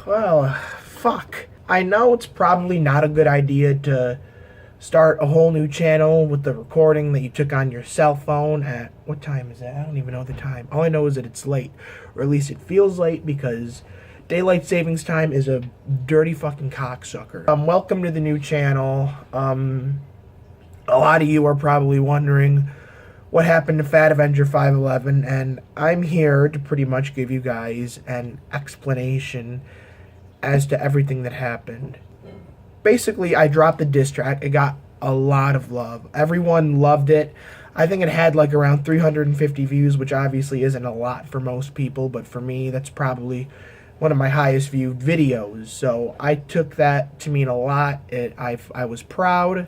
Well, fuck. I know it's probably not a good idea to start a whole new channel with the recording that you took on your cell phone at... What time is it? I don't even know the time. All I know is that it's late. Or at least it feels late because daylight savings time is a dirty fucking cocksucker. Welcome to the new channel. A lot of you are probably wondering what happened to Fat Avenger 511, and I'm here to pretty much give you guys an explanation as to everything that happened. Basically, I dropped the diss track. It got a lot of love. Everyone loved it. I think it had like around 350 views, which obviously isn't a lot for most people, but for me, that's probably one of my highest viewed videos. So I took that to mean a lot. I was proud.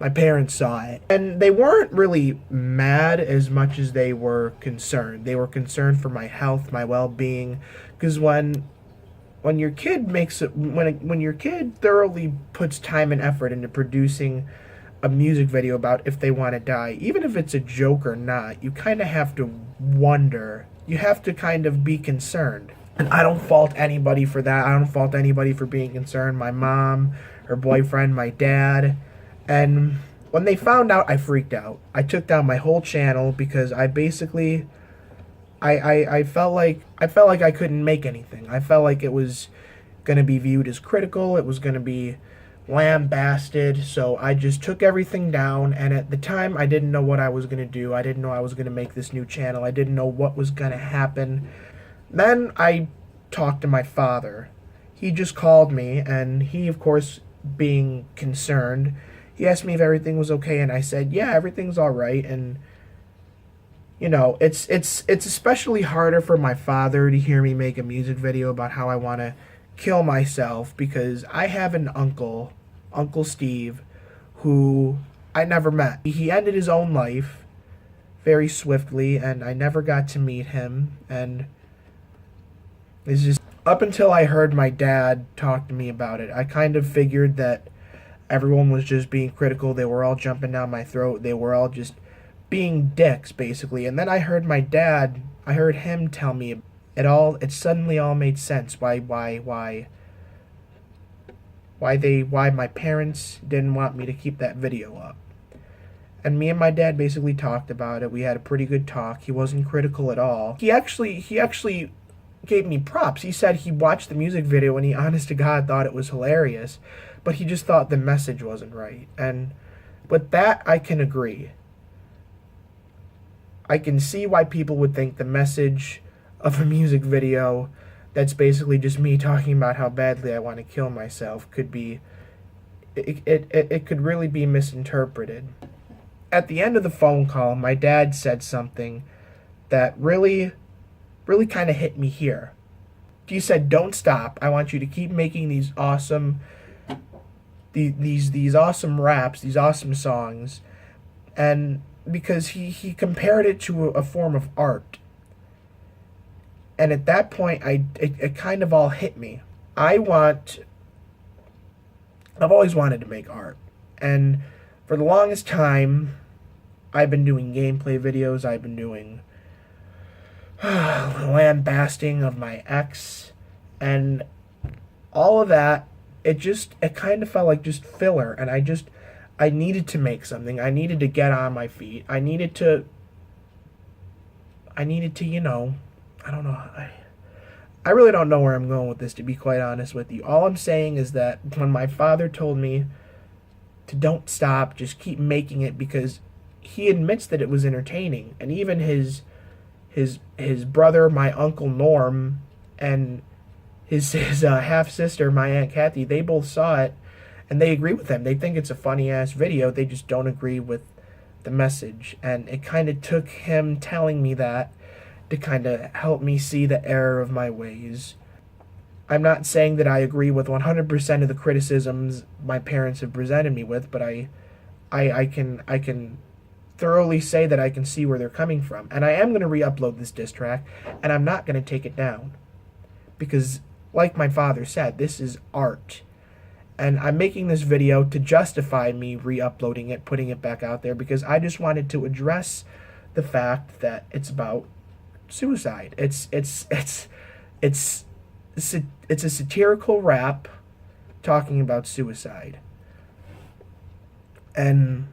My parents saw it, and they weren't really mad as much as they were concerned. They were concerned for my health, my well-being, because when your kid makes it, when your kid thoroughly puts time and effort into producing a music video about if they want to die, even if it's a joke or not, you kind of have to wonder. You have to kind of be concerned. And I don't fault anybody for that. I don't fault anybody for being concerned. My mom, her boyfriend, my dad. And when they found out, I freaked out. I took down my whole channel because I basically, I felt like I couldn't make anything. I felt like it was going to be viewed as critical. It was going to be lambasted. So I just took everything down. And at the time, I didn't know what I was going to do. I didn't know I was going to make this new channel. I didn't know what was going to happen. Then I talked to my father. He just called me, and he, of course, being concerned, he asked me if everything was okay, and I said, yeah, everything's all right. And you know, it's especially harder for my father to hear me make a music video about how I want to kill myself, because I have an uncle, Uncle Steve, who I never met. He ended his own life very swiftly, and I never got to meet him. And it's just, up until I heard my dad talk to me about it, I kind of figured that everyone was just being critical. They were all jumping down my throat. They were all just being dicks, basically. And then I heard my dad, I heard him tell me it suddenly all made sense. Why my parents didn't want me to keep that video up. And me and my dad basically talked about it. We had a pretty good talk. He wasn't critical at all. He actually gave me props. He said he watched the music video and he, honest to God, thought it was hilarious, but he just thought the message wasn't right. And with that, I can agree. I can see why people would think the message of a music video that's basically just me talking about how badly I want to kill myself could be, it could really be misinterpreted. At the end of the phone call, my dad said something that really kind of hit me here. He said, don't stop. I want you to keep making these awesome these awesome raps, these awesome songs. And because he compared it to a form of art. And at that point, it kind of all hit me. I've always wanted to make art. And for the longest time, I've been doing gameplay videos. I've been doing lambasting of my ex. And all of that, it kind of felt like just filler. And I needed to make something. I needed to get on my feet. I needed to, you know, I don't know. I really don't know where I'm going with this, to be quite honest with you. All I'm saying is that when my father told me to don't stop, just keep making it, because he admits that it was entertaining. And even his brother, my Uncle Norm, and his half-sister, my Aunt Kathy, they both saw it, and they agree with him. They think it's a funny-ass video. They just don't agree with the message. And it kind of took him telling me that to kind of help me see the error of my ways. I'm not saying that I agree with 100% of the criticisms my parents have presented me with, but I can thoroughly say that I can see where they're coming from. And I am going to re-upload this diss track, and I'm not going to take it down. Because, like my father said, this is art. And I'm making this video to justify me re-uploading it, putting it back out there, because I just wanted to address the fact that it's about suicide. It's it's a satirical rap talking about suicide. And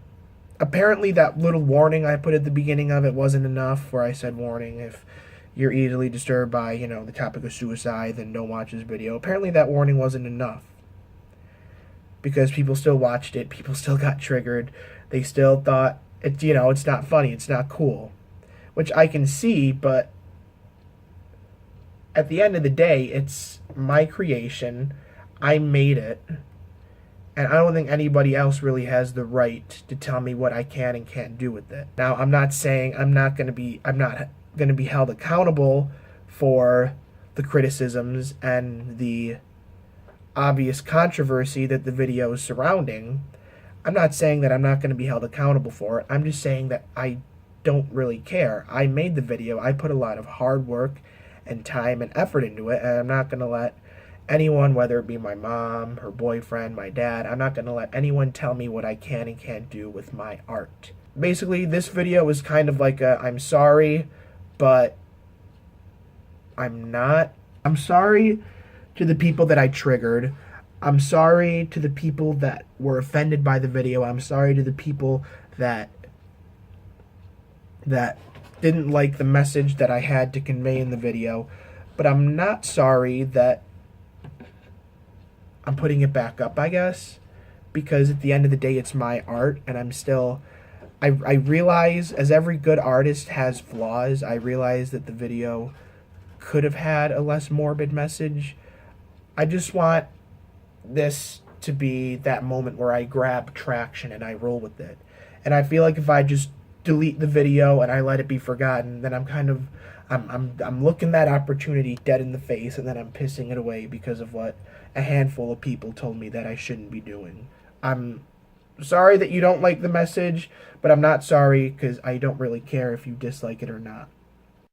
apparently that little warning I put at the beginning of it wasn't enough, where I said, warning, if you're easily disturbed by, the topic of suicide, then don't watch this video. Apparently that warning wasn't enough, because people still watched it, people still got triggered, they still thought, it's not funny, it's not cool. Which I can see, but at the end of the day, it's my creation, I made it, and I don't think anybody else really has the right to tell me what I can and can't do with it. Now, I'm not saying I'm not going to be held accountable for the criticisms and the obvious controversy that the video is surrounding. I'm not saying that I'm not going to be held accountable for it. I'm just saying that I don't really care. I made the video. I put a lot of hard work and time and effort into it, and I'm not going to let anyone, whether it be my mom, her boyfriend, my dad, I'm not going to let anyone tell me what I can and can't do with my art. Basically, this video is kind of like I'm sorry, but I'm not. I'm sorry to the people that I triggered. I'm sorry to the people that were offended by the video. I'm sorry to the people that didn't like the message that I had to convey in the video. But I'm not sorry that I'm putting it back up, I guess, because at the end of the day, it's my art, and I'm still, I realize, as every good artist has flaws, I realize that the video could have had a less morbid message. I just want this to be that moment where I grab traction and I roll with it. And I feel like if I just delete the video and I let it be forgotten, then I'm looking that opportunity dead in the face, and then I'm pissing it away because of what a handful of people told me that I shouldn't be doing. I'm sorry that you don't like the message, but I'm not sorry because I don't really care if you dislike it or not.